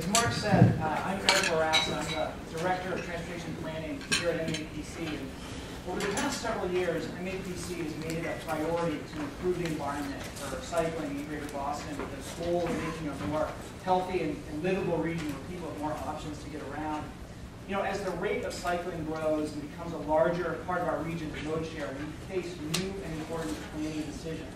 As Mark said, I'm Bourassa. I'm the Director of Transportation Planning here at MAPC. And over the past several years, MAPC has made it a priority to improve the environment for cycling in Greater Boston with the goal of making a more healthy and livable region where people have more options to get around. You know, as the rate of cycling grows and becomes a larger part of our region's road share, we face new and important planning decisions.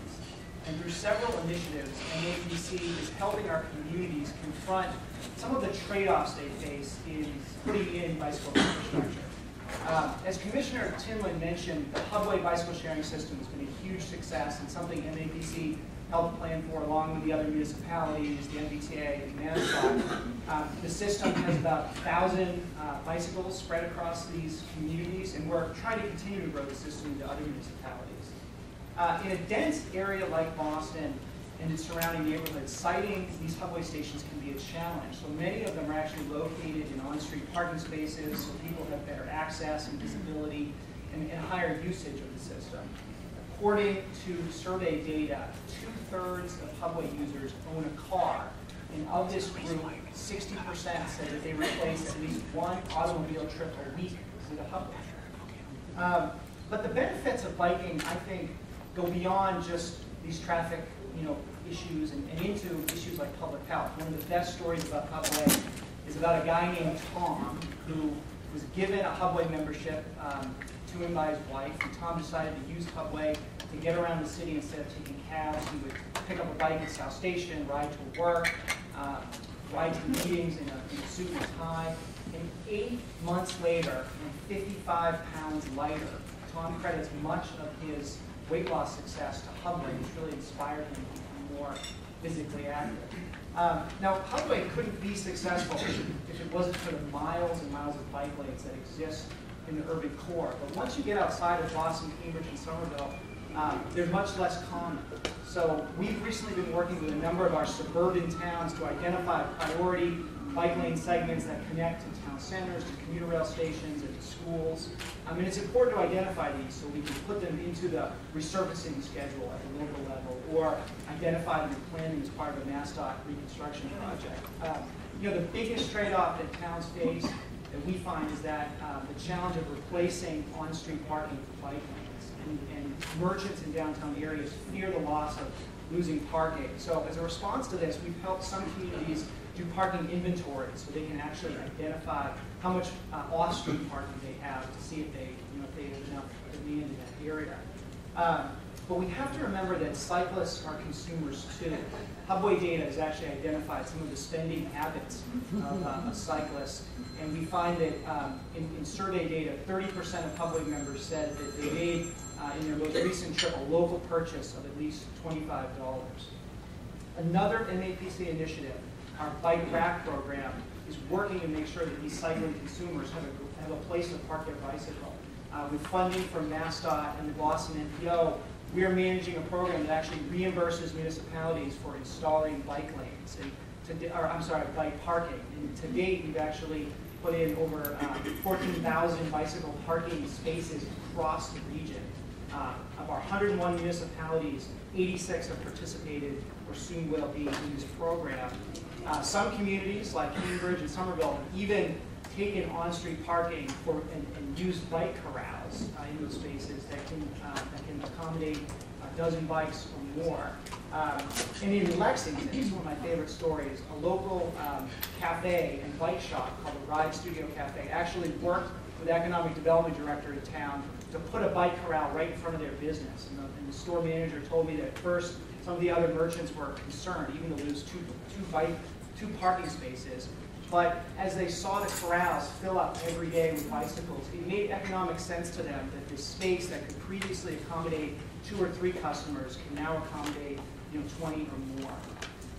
And through several initiatives, MAPC is helping our communities confront some of the trade-offs they face in putting in bicycle infrastructure. As Commissioner Tinlin mentioned, the Hubway bicycle sharing system has been a huge success and something MAPC helped plan for along with the other municipalities, the MBTA, and Municipal. The system has about 1,000 bicycles spread across these communities, and we're trying to continue to grow the system into other municipalities. In a dense area like Boston and its surrounding neighborhoods, siting these Hubway stations can be a challenge. So many of them are actually located in on-street parking spaces, so people have better access and visibility and higher usage of the system. According to survey data, 2/3 of Hubway users own a car, and of this group, 60% said that they replace at least one automobile trip a week with a Hubway. But the benefits of biking, I think, go beyond just these traffic, issues and into issues like public health. One of the best stories about Hubway is about a guy named Tom who was given a Hubway membership to him by his wife, and Tom decided to use Hubway to get around the city instead of taking cabs. He would pick up a bike at South Station, ride to work, ride to meetings in a suit and tie. And 8 months later, and 55 pounds lighter, Tom credits much of his weight loss success to Hubway, which really inspired him to become more physically active. Now, Hubway couldn't be successful if it wasn't for the miles and miles of bike lanes that exist in the urban core. But once you get outside of Boston, Cambridge, and Somerville, they're much less common. So we've recently been working with a number of our suburban towns to identify priority bike lane segments that connect to town centers, to commuter rail stations, and to schools. And it's important to identify these so we can put them into the resurfacing schedule at the local level, or identify them in planning as part of a MassDOT reconstruction project. The biggest trade-off that towns face that we find is that the challenge of replacing on-street parking with bike lanes. And merchants in downtown areas fear the loss of losing parking. So as a response to this, we've helped some communities do parking inventory so they can actually identify how much off-street parking they have to see if they have enough demand in that area. But we have to remember that cyclists are consumers too. Hubway data has actually identified some of the spending habits of cyclists, and we find that in survey data, 30% of Hubway members said that they made in their most recent trip a local purchase of at least $25. Another MAPC initiative, our Bike Rack program, is working to make sure that these cycling consumers have a place to park their bicycle. With funding from MassDOT and the Boston NPO, we are managing a program that actually reimburses municipalities for installing bike lanes, bike parking. And to date, we've actually put in over 14,000 bicycle parking spaces across the region. Of our 101 municipalities, 86 have participated or soon will be in this program. Some communities, like Cambridge and Somerville, have even taken on-street parking and used bike corrals in those spaces that can accommodate a dozen bikes or more. And in Lexington, this is one of my favorite stories, a local cafe and bike shop called the Ride Studio Cafe actually worked with the economic development director in town to put a bike corral right in front of their business. And the store manager told me that at first some of the other merchants were concerned, even though there was two parking spaces. But as they saw the corrals fill up every day with bicycles, it made economic sense to them that this space that could previously accommodate 2 or 3 customers can now accommodate 20 or more.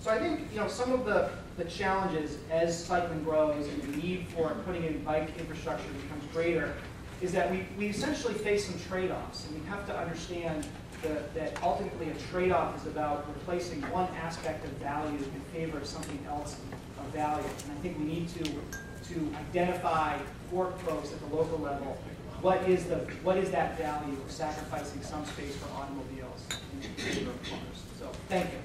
So I think some of the challenges as cycling grows and the need for putting in bike infrastructure becomes greater is that we essentially face some trade-offs, and we have to understand that ultimately a trade-off is about replacing one aspect of value in favor of something else of value. And I think we need to identify for folks at the local level what is that value of sacrificing some space for automobiles in favor of cars. So thank you.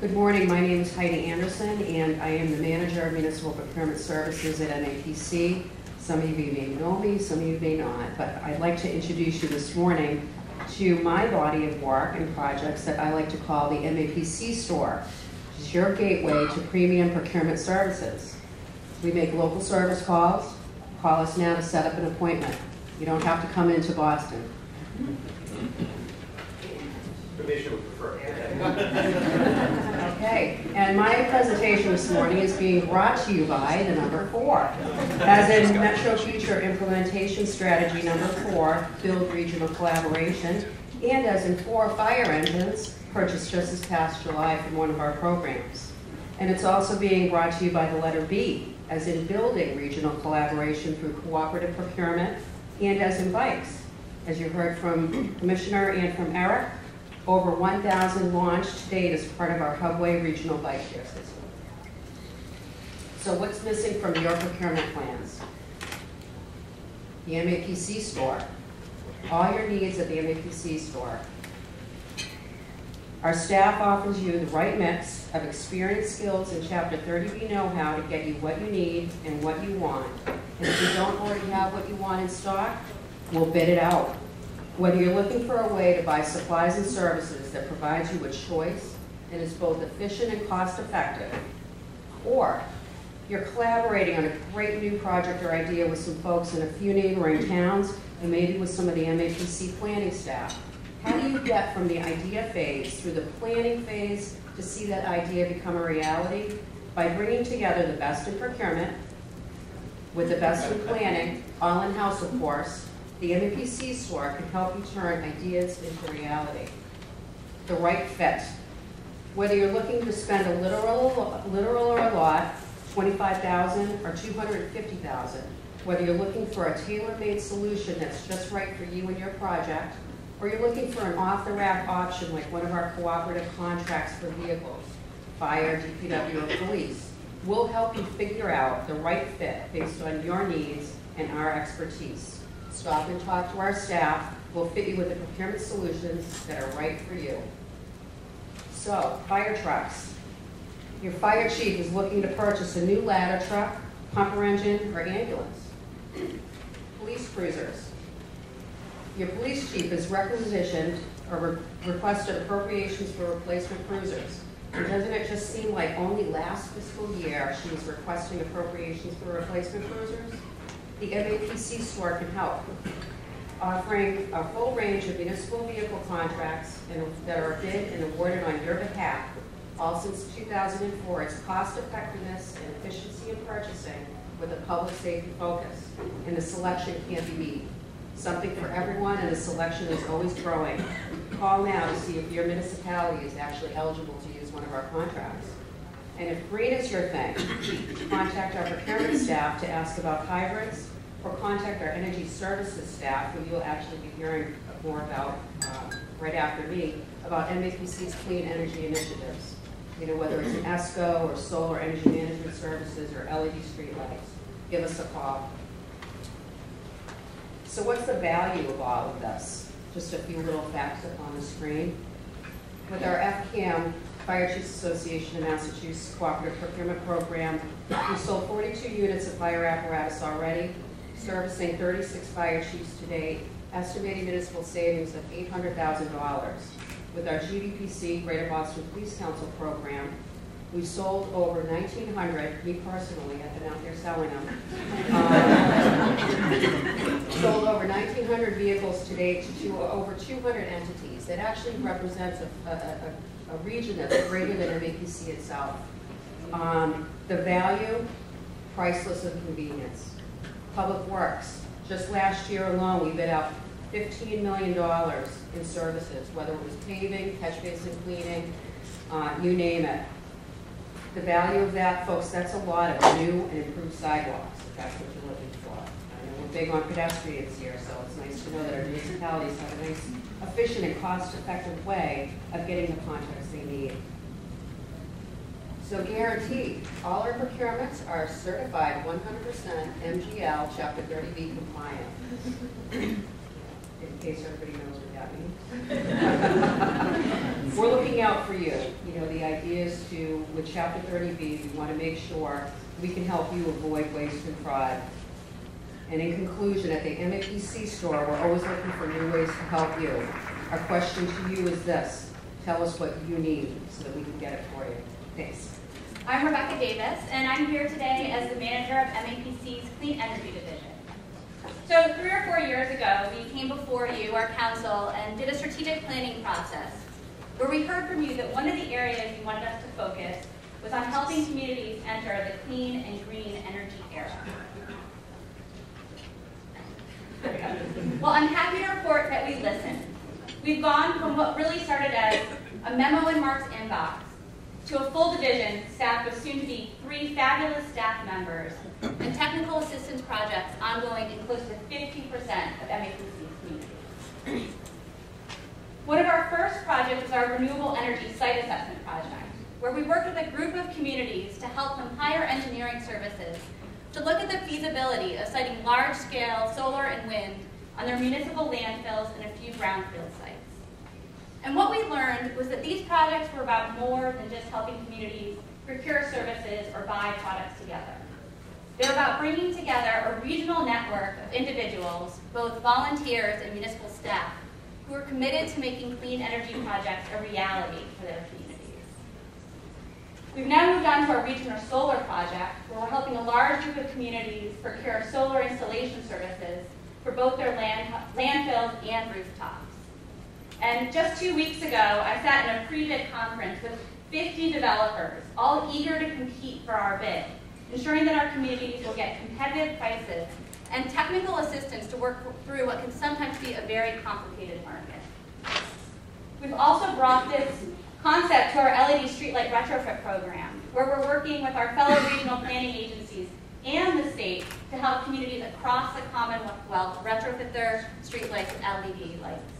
Good morning, my name is Heidi Anderson, and I am the Manager of Municipal Procurement Services at MAPC. Some of you may know me, some of you may not, but I'd like to introduce you this morning to my body of work and projects that I like to call the MAPC store, which is your gateway to premium procurement services. We make local service calls. Call us now to set up an appointment. You don't have to come into Boston. Commissioner would prefer. Okay, and my presentation this morning is being brought to you by the number 4. As in Metro Future Implementation Strategy number 4, Build Regional Collaboration, and as in 4 fire engines purchased just this past July from one of our programs. And it's also being brought to you by the letter B, as in Building Regional Collaboration through Cooperative Procurement, and as in bikes. As you heard from Commissioner and from Eric, over 1,000 launched to date as part of our Hubway Regional Bike Share System. So what's missing from your procurement plans? The MAPC store. All your needs at the MAPC store. Our staff offers you the right mix of experience, skills, and Chapter 30B know-how to get you what you need and what you want. And if you don't already have what you want in stock, we'll bid it out. Whether you're looking for a way to buy supplies and services that provides you with choice and is both efficient and cost-effective, or you're collaborating on a great new project or idea with some folks in a few neighboring towns and maybe with some of the MAPC planning staff, how do you get from the idea phase through the planning phase to see that idea become a reality? By bringing together the best in procurement with the best in planning, all in-house of course. The MAPC store can help you turn ideas into reality. The right fit. Whether you're looking to spend a literal or a lot, $25,000 or $250,000, whether you're looking for a tailor-made solution that's just right for you and your project, or you're looking for an off-the-rack option like one of our cooperative contracts for vehicles, fire, DPW, or police, we'll help you figure out the right fit based on your needs and our expertise. Stop and talk to our staff. We'll fit you with the procurement solutions that are right for you. So, fire trucks. Your fire chief is looking to purchase a new ladder truck, pumper engine, or ambulance. Police cruisers. Your police chief has requisitioned or requested appropriations for replacement cruisers. And doesn't it just seem like only last fiscal year she was requesting appropriations for replacement cruisers? The MAPC store can help, offering a full range of municipal vehicle contracts that are bid and awarded on your behalf. All since 2004, it's cost effectiveness and efficiency in purchasing with a public safety focus. And the selection can't be beat. Something for everyone, and the selection is always growing. Call now to see if your municipality is actually eligible to use one of our contracts. And if green is your thing, contact our procurement staff to ask about hybrids, or contact our energy services staff, who you'll actually be hearing more about right after me, about MAPC's clean energy initiatives. You know, whether it's an ESCO or solar energy management services or LED streetlights, give us a call. So what's the value of all of this? Just a few little facts up on the screen. With our FCAM, Fire Chiefs Association of Massachusetts Cooperative Procurement Program, we sold 42 units of fire apparatus already, servicing 36 fire chiefs to date, estimating municipal savings of $800,000. With our GBPC, Greater Boston Police Council program, we sold over 1,900, me personally, I've been out there selling them, sold over 1,900 vehicles to date to over 200 entities. That actually represents a region that's greater than MAPC itself. The value, priceless of convenience. Public Works, just last year alone, we bid out $15 million in services, whether it was paving, catch basin cleaning, you name it. The value of that, folks, that's a lot of new and improved sidewalks, if that's what you're looking for. I know we're big on pedestrians here, so it's nice to know that our municipalities have a nice, efficient, and cost-effective way of getting the contracts they need. So guaranteed, all our procurements are certified 100% MGL Chapter 30B compliant. In case everybody knows what that means. We're looking out for you. You know, the idea is is to, with Chapter 30B, we want to make sure we can help you avoid waste and fraud. And in conclusion, at the MAPC store, we're always looking for new ways to help you. Our question to you is this: tell us what you need so that we can get it for you. Thanks. I'm Rebecca Davis, and I'm here today as the manager of MAPC's Clean Energy Division. So 3 or 4 years ago, we came before you, our council, and did a strategic planning process where we heard from you that one of the areas you wanted us to focus was on helping communities enter the clean and green energy era. Well, I'm happy to report that we listened. We've gone from what really started as a memo in Mark's inbox to a full division staffed with soon-to-be 3 fabulous staff members and technical assistance projects ongoing in close to 50% of MAPC's communities. One of our first projects was our Renewable Energy Site Assessment Project, where we worked with a group of communities to help them hire engineering services to look at the feasibility of siting large-scale solar and wind on their municipal landfills and a few brownfield sites. And what we learned was that these projects were about more than just helping communities procure services or buy products together. They're about bringing together a regional network of individuals, both volunteers and municipal staff, who are committed to making clean energy projects a reality for their communities. We've now moved on to our regional solar project, where we're helping a large group of communities procure solar installation services for both their landfills and rooftops. And just 2 weeks ago, I sat in a pre-bid conference with 50 developers, all eager to compete for our bid, ensuring that our communities will get competitive prices and technical assistance to work through what can sometimes be a very complicated market. We've also brought this concept to our LED streetlight retrofit program, where we're working with our fellow regional planning agencies and the state to help communities across the Commonwealth retrofit their streetlights with LED lights.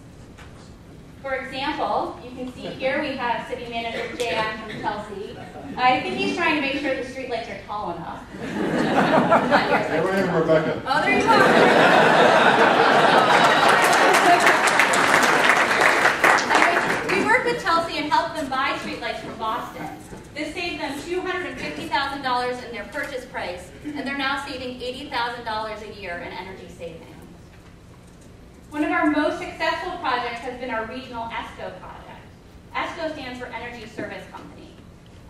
For example, you can see here we have City Manager Jan from Chelsea. I think he's trying to make sure the streetlights are tall enough. There I am, Rebecca. Oh, there you are. We worked with Chelsea and helped them buy streetlights from Boston. This saved them $250,000 in their purchase price, and they're now saving $80,000 a year in energy savings. One of our most successful projects has been our regional ESCO project. ESCO stands for Energy Service Company.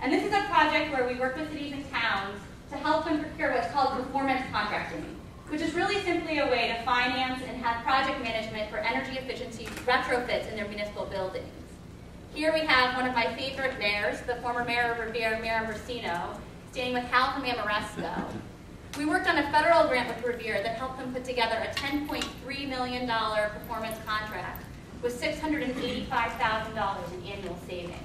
And this is a project where we work with cities and towns to help them procure what's called performance contracting, which is really simply a way to finance and have project management for energy efficiency retrofits in their municipal buildings. Here we have one of my favorite mayors, the former mayor of Revere, Mayor Versino, standing with Hal from Amoresco. We worked on a federal grant with Revere that helped them put together a $10.3 million performance contract with $685,000 in annual savings.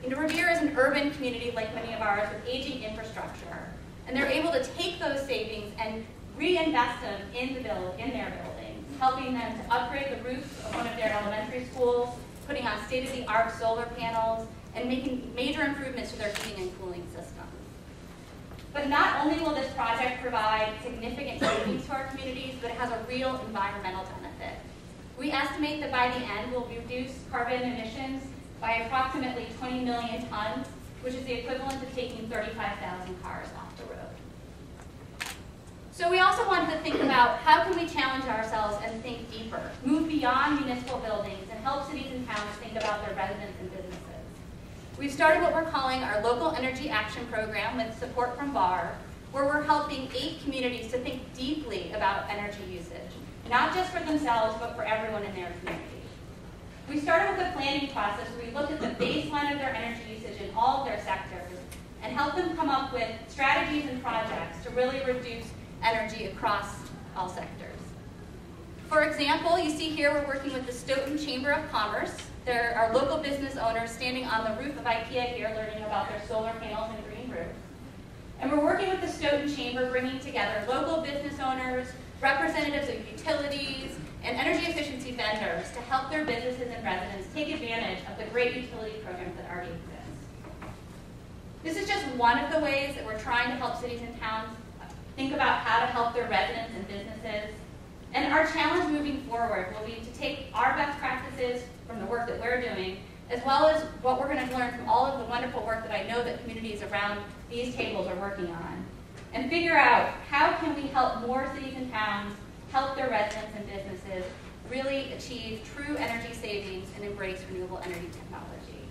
Revere is an urban community like many of ours with aging infrastructure, and they're able to take those savings and reinvest them in their buildings, helping them to upgrade the roofs of one of their elementary schools, putting on state-of-the-art solar panels, and making major improvements to their heating and cooling systems. But not only will this project provide significant savings to our communities, but it has a real environmental benefit. We estimate that by the end, we'll reduce carbon emissions by approximately 20 million tons, which is the equivalent of taking 35,000 cars off the road. So we also wanted to think about how can we challenge ourselves and think deeper, move beyond municipal buildings, and help cities and towns think about their residents and businesses. We've started what we're calling our Local Energy Action Program with support from BAR, where we're helping 8 communities to think deeply about energy usage, not just for themselves, but for everyone in their community. We started with a planning process where we looked at the baseline of their energy usage in all of their sectors and helped them come up with strategies and projects to really reduce energy across all sectors. For example, you see here we're working with the Stoughton Chamber of Commerce. They're our local business owners standing on the roof of IKEA here learning about their solar panels and green roofs. And we're working with the Stoughton Chamber, bringing together local business owners, representatives of utilities, and energy efficiency vendors to help their businesses and residents take advantage of the great utility programs that already exist. This is just one of the ways that we're trying to help cities and towns think about how to help their residents and businesses. And our challenge moving forward will be to take our best practices from the work that we're doing as well as what we're going to learn from all of the wonderful work that I know that communities around these tables are working on, and figure out how can we help more cities and towns help their residents and businesses really achieve true energy savings and embrace renewable energy technology.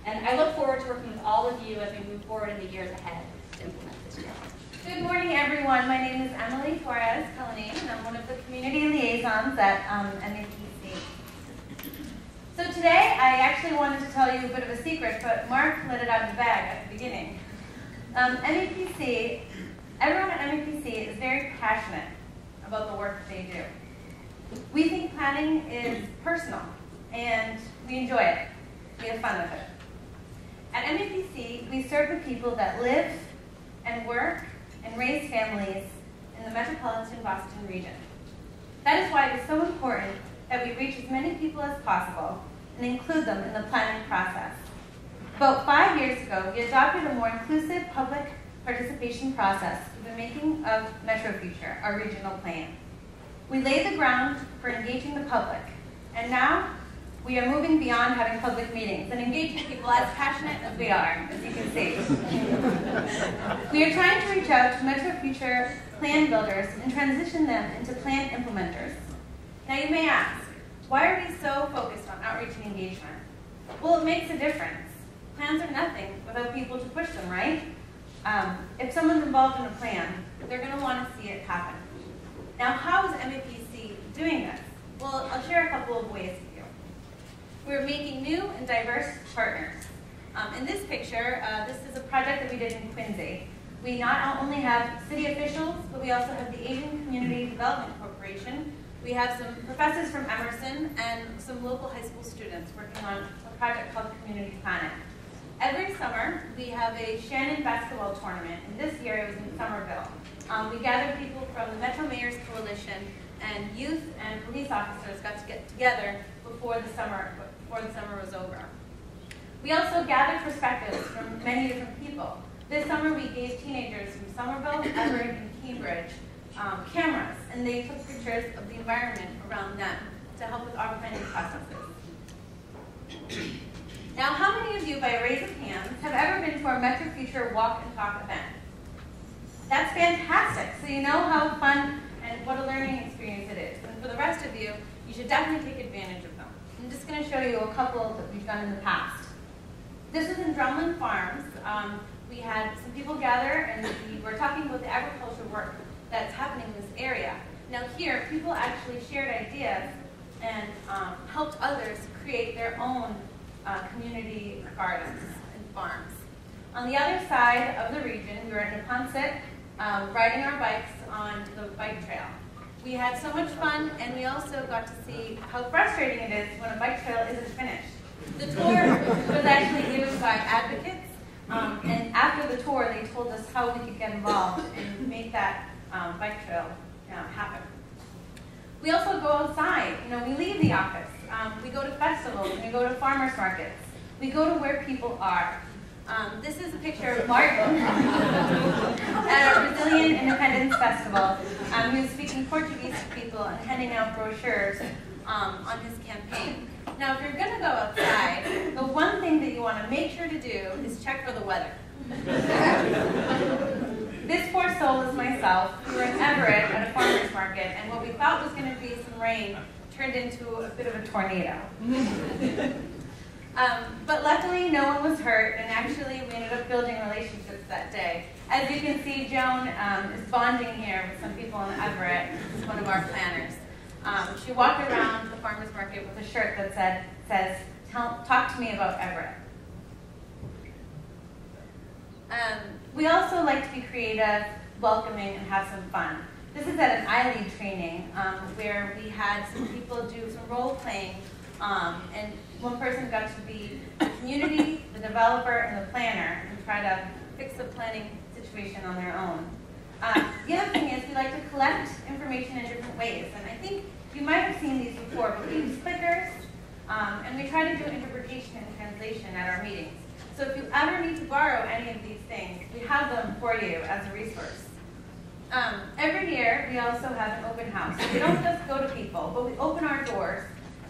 And I look forward to working with all of you as we move forward in the years ahead to implement this challenge. Good morning, everyone. My name is Emily Torres-Cullinane, and I'm one of the community liaisons at MAPC. So today, I actually wanted to tell you a bit of a secret, but Mark let it out of the bag at the beginning. MAPC, everyone at MAPC is very passionate about the work that they do. We think planning is personal, and we enjoy it. We have fun with it. At MAPC, we serve the people that live and work and raise families in the metropolitan Boston region. That is why it is so important that we reach as many people as possible and include them in the planning process. About 5 years ago, we adopted a more inclusive public participation process for the making of Metro Future, our regional plan. We laid the ground for engaging the public, and now we are moving beyond having public meetings and engaging people as passionate as we are, as you can see. We are trying to reach out to Metro Future plan builders and transition them into plan implementers. Now you may ask, why are we so focused on outreach and engagement? Well, it makes a difference. Plans are nothing without people to push them, right? If someone's involved in a plan, they're going to want to see it happen. Now, how is MAPC doing this? Well, I'll share a couple of ways with you. We're making new and diverse partners. In this picture, this is a project that we did in Quincy. We not only have city officials, but we also have the Asian Community Development Corporation. We have some professors from Emerson and some local high school students working on a project called Community Planet. Every summer, we have a Shannon basketball tournament, and this year it was in Somerville. We gathered people from the Metro Mayor's Coalition, and youth and police officers got to get together before the summer was over. We also gathered perspectives from many different people. This summer, we gave teenagers from Somerville, Everett, and Cambridge cameras, and they took pictures of the environment around them to help with our planning processes. Now, how many of you, by a raise of hands, have ever been to our Metro Future Walk and Talk event? That's fantastic. So you know how fun and what a learning experience it is. And for the rest of you, you should definitely take advantage of them. I'm just going to show you a couple that we've done in the past. This is in Drumlin Farms. We had some people gather, and we were talking about the agriculture work that's happening in this area. Now here, people actually shared ideas and helped others create their own community gardens and farms. On the other side of the region, we were at Neponset, riding our bikes on the bike trail. We had so much fun, and we also got to see how frustrating it is when a bike trail isn't finished. The tour was actually given by advocates, and after the tour, they told us how we could get involved and make that bike trail happen. We also go outside. We leave the office. We go to festivals, and we go to farmers markets. We go to where people are. This is a picture of Martin at our Brazilian Independence Festival. He was speaking Portuguese to people and handing out brochures on his campaign. Now, if you're going to go outside, the one thing that you want to make sure to do is check for the weather. This poor soul is myself. We were in Everett at a farmer's market, and what we thought was going to be some rain turned into a bit of a tornado. But luckily, no one was hurt, and actually, we ended up building relationships that day. As you can see, Joan is bonding here with some people in Everett. This is one of our planners. She walked around the farmer's market with a shirt that says, "Talk to me about Everett." We also like to be creative, welcoming, and have some fun. This is at an iLead training where we had some people do some role playing, and one person got to be the community, the developer, and the planner, and try to fix the planning situation on their own. The other thing is we like to collect information in different ways, and I think you might have seen these before, but we use clickers, and we try to do interpretation and translation at our meetings. So if you ever need to borrow any of these things, we have them for you as a resource. Every year, we also have an open house. We don't just go to people, but we open our doors,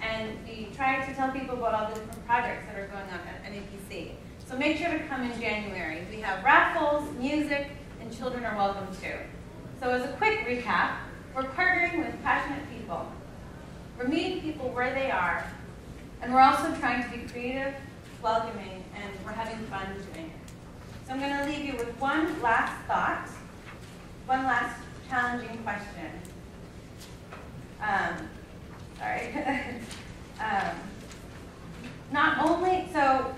and we try to tell people about all the different projects that are going on at MAPC. So make sure to come in January. We have raffles, music, and children are welcome too. So as a quick recap, we're partnering with passionate people. We're meeting people where they are, and we're also trying to be creative, welcoming, and we're having fun doing it. So I'm going to leave you with one last thought, one last challenging question. Not only, so,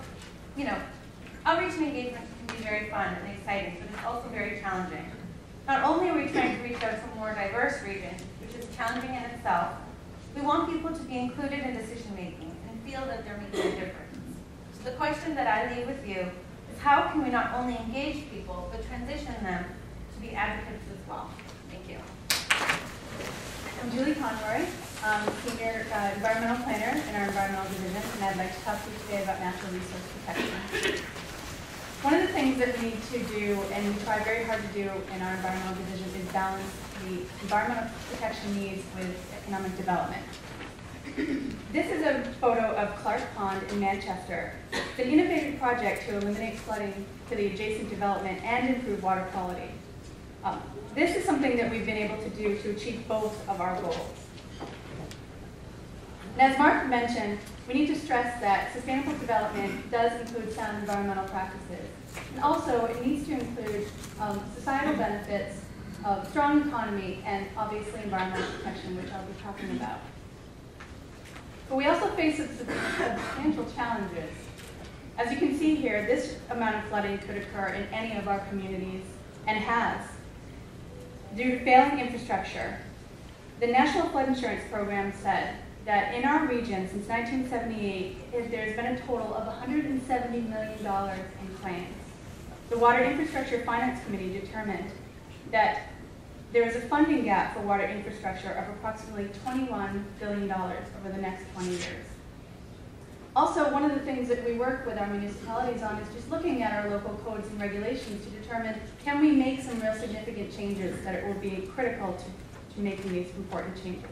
you know, outreach and engagement can be very fun and exciting, but it's also very challenging. Not only are we trying to reach out to a more diverse region, which is challenging in itself, we want people to be included in decision making and feel that they're making a difference. So the question that I leave with you is how can we not only engage people, but transition them to be advocates as well? Thank you. I'm Julie Conroy, Senior Environmental Planner in our Environmental Division, and I'd like to talk to you today about natural resource protection. One of the things that we need to do, and we try very hard to do in our Environmental Division, is balance the environmental protection needs with economic development. This is a photo of Clark Pond in Manchester. It's an innovative project to eliminate flooding to the adjacent development and improve water quality. This is something that we've been able to do to achieve both of our goals. And as Mark mentioned, we need to stress that sustainable development does include sound environmental practices. And also, it needs to include societal benefits of strong economy and obviously environmental protection, which I'll be talking about. But we also face substantial challenges. As you can see here, this amount of flooding could occur in any of our communities, and has, due to failing infrastructure. The National Flood Insurance Program said that in our region, since 1978, there's been a total of $170 million in claims. The Water Infrastructure Finance Committee determined that there is a funding gap for water infrastructure of approximately $21 billion over the next 20 years. Also, one of the things that we work with our municipalities on is just looking at our local codes and regulations to determine, can we make some real significant changes that it will be critical to making these important changes.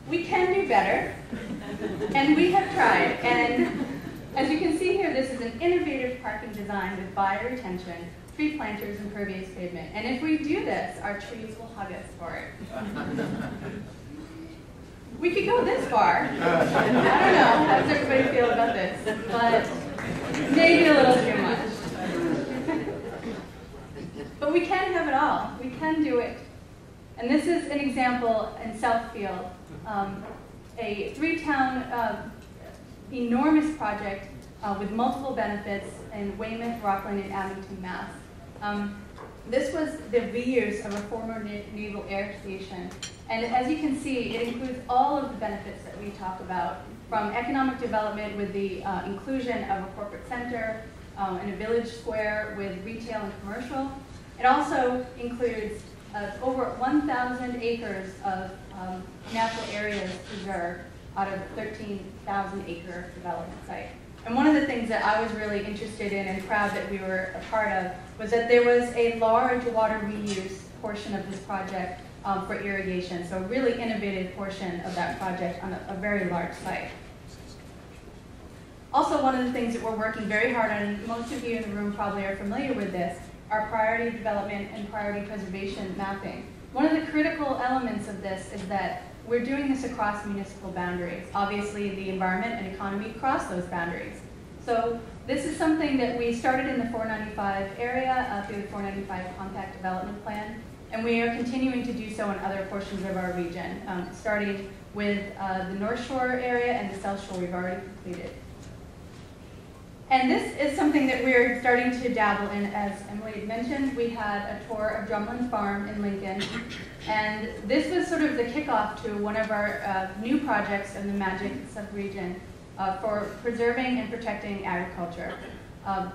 We can do better, and we have tried. And as you can see here, this is an innovative parking design with bioretention, tree planters, and pervious pavement. And if we do this, our trees will hug us for it. We could go this far. I don't know, how does everybody feel about this? But maybe a little too much. But we can have it all. We can do it. And this is an example in Southfield, a three-town enormous project with multiple benefits in Weymouth, Rockland, and Abington, Mass. This was the reuse of a former naval air station. And as you can see, it includes all of the benefits that we talk about, from economic development with the inclusion of a corporate center and a village square with retail and commercial. It also includes over 1,000 acres of natural areas preserved out of 13,000 acre development site. And one of the things that I was really interested in and proud that we were a part of was that there was a large water reuse portion of this project for irrigation. So a really innovative portion of that project on a very large site. Also, one of the things that we're working very hard on, and most of you in the room probably are familiar with this, are priority development and priority preservation mapping. One of the critical elements of this is that we're doing this across municipal boundaries. Obviously, the environment and economy cross those boundaries. So this is something that we started in the 495 area through the 495 Compact Development Plan, and we are continuing to do so in other portions of our region, starting with the North Shore area and the South Shore we've already completed. And this is something that we're starting to dabble in. As Emily had mentioned, we had a tour of Drumlin Farm in Lincoln, and this was sort of the kickoff to one of our new projects in the Magic sub-region for preserving and protecting agriculture.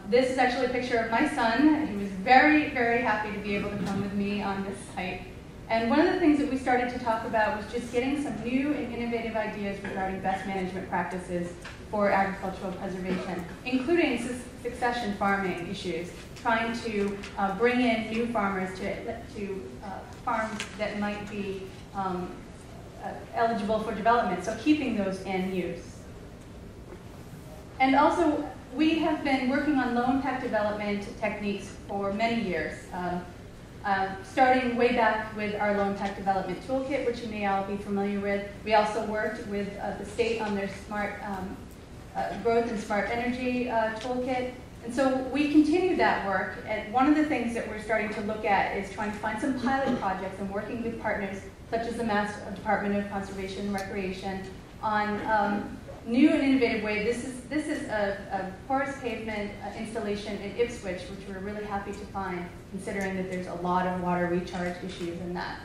This is actually a picture of my son. He was very, very happy to be able to come with me on this site. And one of the things that we started to talk about was just getting some new and innovative ideas regarding best management practices for agricultural preservation, including succession farming issues, trying to bring in new farmers to farms that might be eligible for development, so keeping those in use. And also, we have been working on low impact development techniques for many years, starting way back with our low impact development toolkit, which you may all be familiar with. We also worked with the state on their smart growth and smart energy toolkit. And so we continue that work, and one of the things that we're starting to look at is trying to find some pilot projects and working with partners such as the Mass Department of Conservation and Recreation on new and innovative ways. This is a porous pavement installation in Ipswich, which we're really happy to find, considering that there's a lot of water recharge issues in that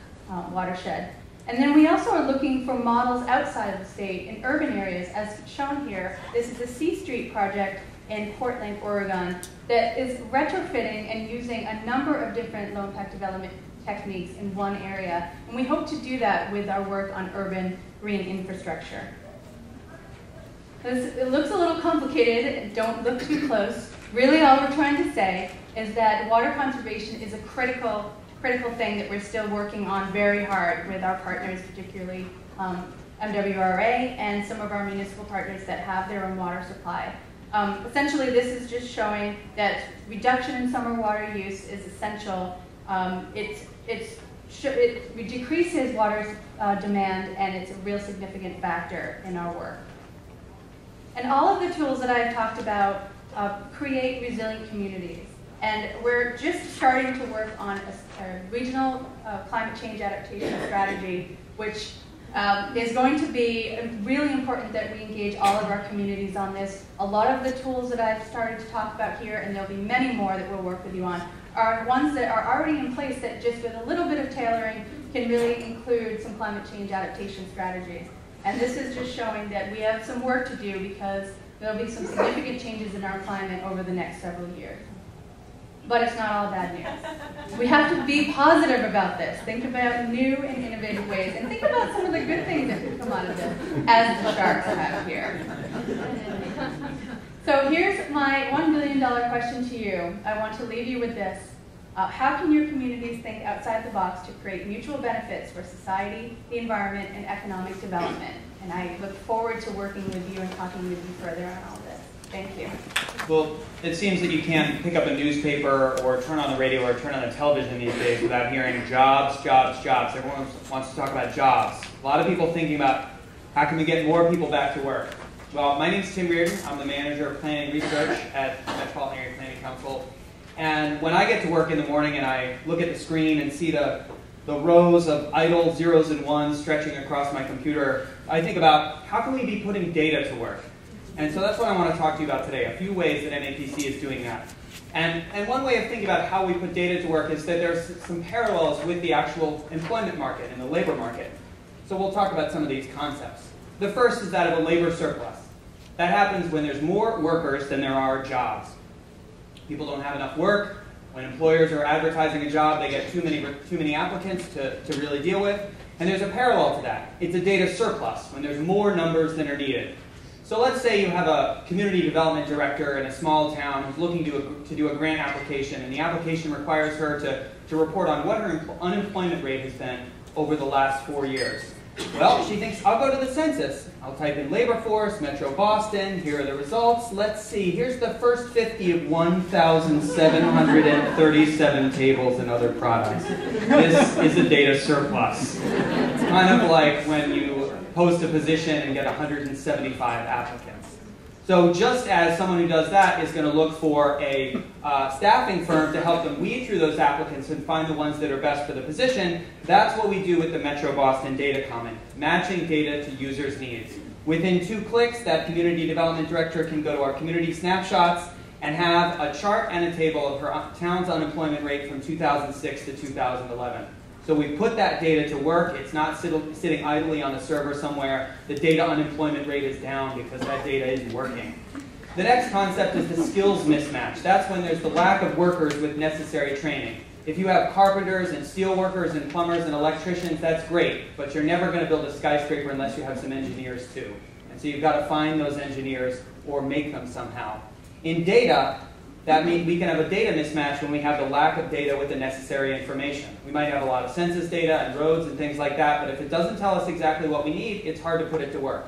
watershed. And then we also are looking for models outside of the state in urban areas, as shown here. This is a C Street project in Portland, Oregon, that is retrofitting and using a number of different low-impact development techniques in one area. And we hope to do that with our work on urban green infrastructure. It looks a little complicated, don't look too close. Really all we're trying to say is that water conservation is a critical thing that we're still working on very hard with our partners, particularly MWRA and some of our municipal partners that have their own water supply. Essentially, this is just showing that reduction in summer water use is essential. It decreases water demand, and it's a real significant factor in our work. And all of the tools that I've talked about create resilient communities. And we're just starting to work on a regional climate change adaptation strategy, which is going to be really important that we engage all of our communities on this. A lot of the tools that I've started to talk about here, and there'll be many more that we'll work with you on, are ones that are already in place that just with a little bit of tailoring can really include some climate change adaptation strategies. And this is just showing that we have some work to do because there'll be some significant changes in our climate over the next several years. But it's not all bad news. We have to be positive about this. Think about new and innovative ways, and think about some of the good things that could come out of this, as the sharks have here. So here's my $1 billion question to you. I want to leave you with this. How can your communities think outside the box to create mutual benefits for society, the environment, and economic development? And I look forward to working with you and talking with you further on all this. Thank you. Well, it seems that you can't pick up a newspaper or turn on the radio or turn on the television these days without hearing jobs, jobs, jobs. Everyone wants to talk about jobs. A lot of people thinking about how can we get more people back to work. Well, my name's Tim Reardon. I'm the manager of planning research at the Metropolitan Area Planning Council. And when I get to work in the morning and I look at the screen and see the rows of idle zeros and ones stretching across my computer, I think about how can we be putting data to work? And so that's what I want to talk to you about today, a few ways that MAPC is doing that. And one way of thinking about how we put data to work is that there's some parallels with the actual employment market and the labor market. So we'll talk about some of these concepts. The first is that of a labor surplus. That happens when there's more workers than there are jobs. People don't have enough work. When employers are advertising a job, they get too many applicants to really deal with. And there's a parallel to that. It's a data surplus, when there's more numbers than are needed. So let's say you have a community development director in a small town who's looking to do a grant application, and the application requires her to report on what her unemployment rate has been over the last 4 years. Well, she thinks, I'll go to the census. I'll type in labor force, Metro Boston, here are the results. Let's see, here's the first 50 of 1,737 tables and other products. This is a data surplus. It's kind of like when you post a position and get 175 applicants. So just as someone who does that is going to look for a staffing firm to help them weed through those applicants and find the ones that are best for the position, that's what we do with the Metro Boston Data Common, matching data to users' needs. Within 2 clicks, that community development director can go to our community snapshots and have a chart and a table of her town's unemployment rate from 2006 to 2011. So we put that data to work. It's not sitting idly on a server somewhere. The data unemployment rate is down because that data is working. The next concept is the skills mismatch. That's when there's the lack of workers with necessary training. If you have carpenters and steel workers and plumbers and electricians, that's great, but you're never going to build a skyscraper unless you have some engineers too. And so you've got to find those engineers or make them somehow. In data, that means we can have a data mismatch when we have the lack of data with the necessary information. We might have a lot of census data and roads and things like that, but if it doesn't tell us exactly what we need, it's hard to put it to work.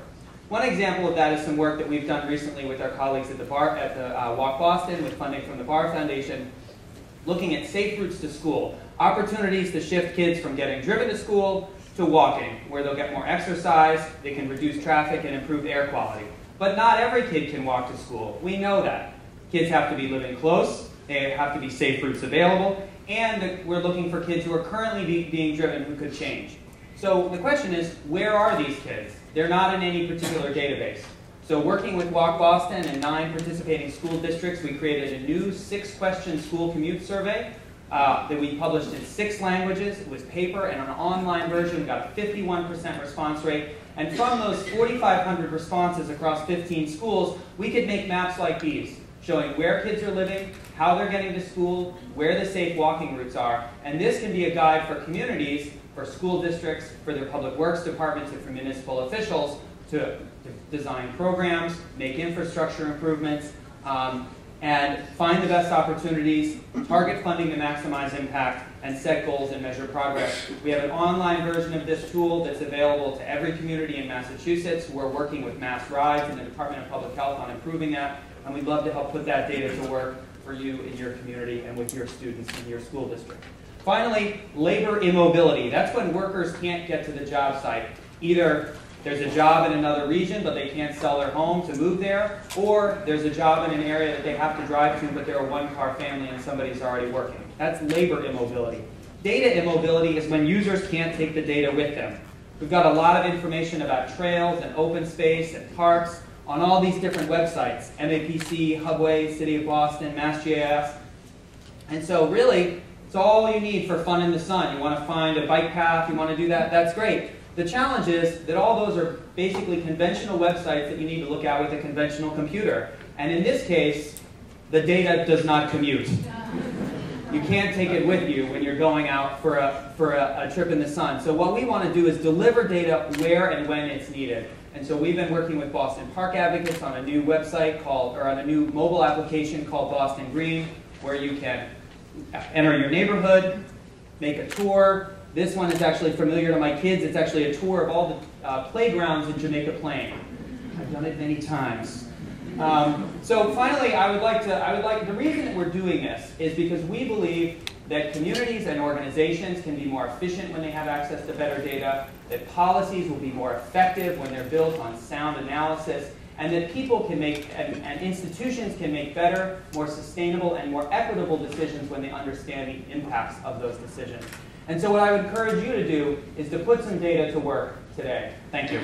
One example of that is some work that we've done recently with our colleagues at the Walk Boston with funding from the Barr Foundation, looking at safe routes to school, opportunities to shift kids from getting driven to school to walking, where they'll get more exercise, they can reduce traffic and improve air quality. But not every kid can walk to school. We know that. Kids have to be living close, they have to be safe routes available, and we're looking for kids who are currently being driven who could change. So the question is, where are these kids? They're not in any particular database. So working with Walk Boston and 9 participating school districts, we created a new 6-question school commute survey that we published in 6 languages. It was paper and an online version. We got a 51% response rate. And from those 4,500 responses across 15 schools, we could make maps like these, showing where kids are living, how they're getting to school, where the safe walking routes are. And this can be a guide for communities, for school districts, for their public works departments, and for municipal officials to design programs, make infrastructure improvements, and find the best opportunities, target funding to maximize impact, and set goals and measure progress. We have an online version of this tool that's available to every community in Massachusetts. We're working with Mass Rides and the Department of Public Health on improving that, and we'd love to help put that data to work for you in your community and with your students in your school district. Finally, labor immobility. That's when workers can't get to the job site. Either there's a job in another region, but they can't sell their home to move there, or there's a job in an area that they have to drive to, but they're a one-car family and somebody's already working. That's labor immobility. Data immobility is when users can't take the data with them. We've got a lot of information about trails and open space and parks on all these different websites, MAPC, Hubway, City of Boston, MassGIS. And so really, it's all you need for fun in the sun. You want to find a bike path, you want to do that, that's great. The challenge is that all those are basically conventional websites that you need to look at with a conventional computer. And in this case, the data does not commute. You can't take it with you when you're going out for a trip in the sun. So what we want to do is deliver data where and when it's needed. And so we've been working with Boston Park Advocates on a new website called, or on a new mobile application called Boston Green, where you can enter your neighborhood, make a tour. This one is actually familiar to my kids. It's actually a tour of all the playgrounds in Jamaica Plain. I've done it many times. So finally, the reason that we're doing this is because we believe that communities and organizations can be more efficient when they have access to better data, that policies will be more effective when they're built on sound analysis, and that people can make, and institutions can make better, more sustainable, and more equitable decisions when they understand the impacts of those decisions. And so what I would encourage you to do is to put some data to work today. Thank you.